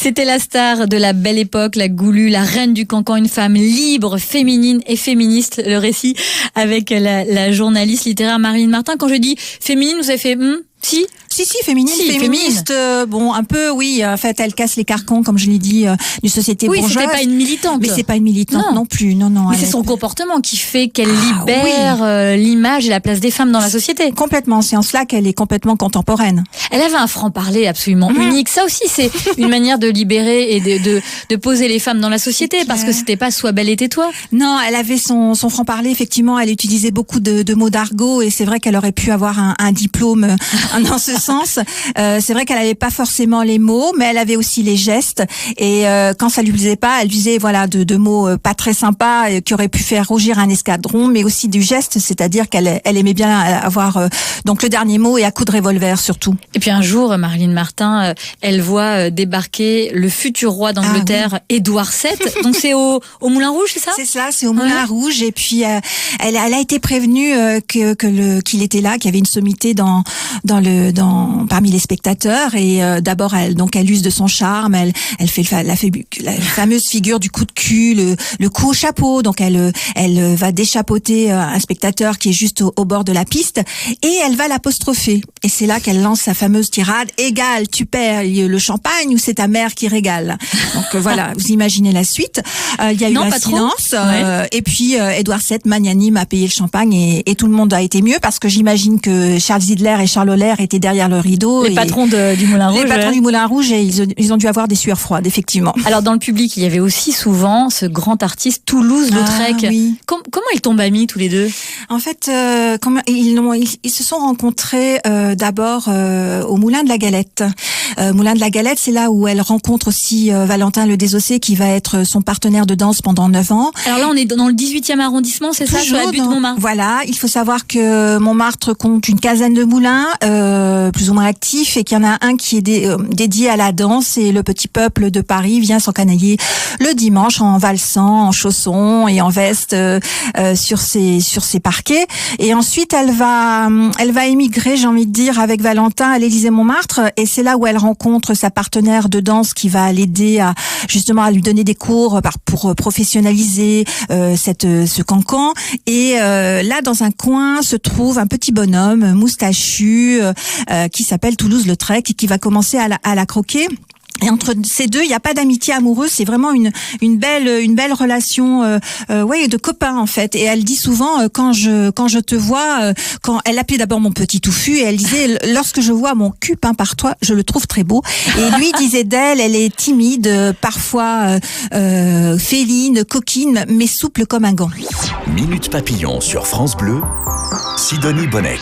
C'était la star de la belle époque, la Goulue, la reine du cancan, une femme libre, féminine et féministe. Le récit avec la journaliste littéraire Marilyn Martin. Quand je dis féminine, vous avez fait Si, féministe. Bon, un peu, oui. En fait, elle casse les carcans, comme je l'ai dit, d'une société bourgeoise. Oui, c'était pas une militante. Mais c'est pas une militante non plus. Non. Mais c'est son comportement qui fait qu'elle libère l'image et la place des femmes dans la société. Complètement. C'est en cela qu'elle est complètement contemporaine. Elle avait un franc-parler absolument unique. Ça aussi, c'est une manière de libérer et de poser les femmes dans la société, parce que c'était pas sois belle et tais-toi. Non, elle avait son franc-parler. Effectivement, elle utilisait beaucoup de mots d'argot, et c'est vrai qu'elle aurait pu avoir un diplôme dans ce sens. C'est vrai qu'elle avait pas forcément les mots, mais elle avait aussi les gestes. Et quand ça lui plaisait pas, elle disait de mots pas très sympas qui auraient pu faire rougir un escadron, mais aussi du geste, c'est-à-dire qu'elle aimait bien avoir donc le dernier mot et à coup de revolver surtout. Et puis un jour, Marilyn Martin, elle voit débarquer le futur roi d'Angleterre, Édouard VII. Donc c'est au Moulin Rouge, c'est ça ? C'est ça, c'est au Moulin Rouge. Et puis elle a été prévenue qu'il était là, qu'il y avait une sommité parmi les spectateurs. Et d'abord elle use de son charme, elle fait la fameuse figure du coup de cul, le coup au chapeau. Donc elle va déchapeauter un spectateur qui est juste au bord de la piste, et elle va l'apostropher. Et c'est là qu'elle lance sa fameuse tirade: égal, tu perds le champagne ou c'est ta mère qui régale. Donc voilà, vous imaginez la suite. Il y a eu un silence, et puis Édouard VII, magnanime, a payé le champagne, et tout le monde a été mieux, parce que j'imagine que Charles Zidler et Charles Oller étaient derrière le rideau. Les patrons du Moulin Rouge. Les patrons du Moulin Rouge, et ils ont dû avoir des sueurs froides, effectivement. Alors dans le public, il y avait aussi souvent ce grand artiste Toulouse-Lautrec. Oui. Comment ils tombent amis tous les deux ? En fait, ils se sont rencontrés d'abord au Moulin de la Galette. Moulin de la Galette, c'est là où elle rencontre aussi Valentin Le Désossé, qui va être son partenaire de danse pendant 9 ans. Alors là, on est dans le 18e arrondissement, c'est ça, sur la butte Montmartre. Voilà, il faut savoir que Montmartre compte une quinzaine de moulins, plus ou moins actifs, et qu'il y en a un qui est dédié à la danse, et le petit peuple de Paris vient s'encanailler le dimanche en valsant, en chaussons et en veste sur ces parquets. Et ensuite, elle va émigrer, j'ai envie de dire, avec Valentin à l'Élysée-Montmartre, et c'est là où elle rencontre sa partenaire de danse qui va l'aider à lui donner des cours pour professionnaliser ce cancan. Et là, dans un coin, se trouve un petit bonhomme moustachu qui s'appelle Toulouse-Lautrec, et qui va commencer à la croquer. Et entre ces deux, il n'y a pas d'amitié amoureuse, c'est vraiment une belle relation, de copains en fait. Et elle dit souvent, quand je te vois, quand elle appelait d'abord mon petit touffu, et elle disait, lorsque je vois mon cul peint par toi, je le trouve très beau. Et lui disait d'elle, elle est timide, parfois féline, coquine, mais souple comme un gant. Minute Papillon sur France Bleu, Sidonie Bonnec.